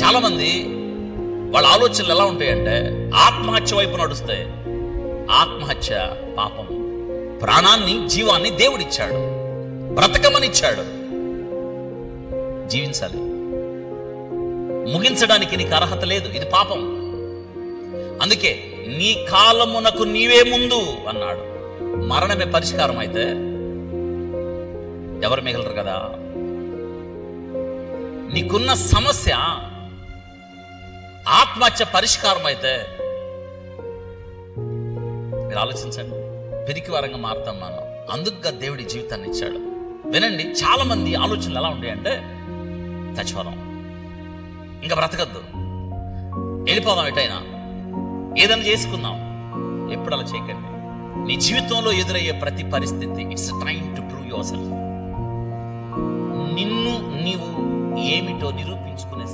చాలామంది వాళ్ళ ఆలోచనలు ఎలా ఉంటాయంటే ఆత్మహత్య వైపు నడుస్తాయి. ఆత్మహత్య పాపం. ప్రాణాన్ని, జీవాన్ని దేవుడిచ్చాడు, బ్రతకమనిచ్చాడు, జీవించాలి. ముగించడానికి నీకు అర్హత లేదు, ఇది పాపం. అందుకే నీ కాలమునకు నీవే ముందు అన్నాడు. మరణమే పరిష్కారం అయితే ఎవరు మిగలరు కదా. నీకున్న సమస్య ఆత్మహత్య పరిష్కారం అయితే మీరు ఆలోచించండి, పిరికి వారంగా మారుతాం మనం. అందుకుగా దేవుడి జీవితాన్ని ఇచ్చాడు. వినండి, చాలా మంది ఆలోచనలు ఎలా ఉంటాయంటే చచ్చిపోదాం, ఇంకా బ్రతకద్దు, వెళ్ళిపోదాం, ఎటైనా ఏదైనా చేసుకుందాం. ఎప్పుడు అలా చేయకండి. నీ జీవితంలో ఎదురయ్యే ప్రతి పరిస్థితి it's time to prove your self. నిన్ను నీవు ఏమిటో నిరూపించుకునే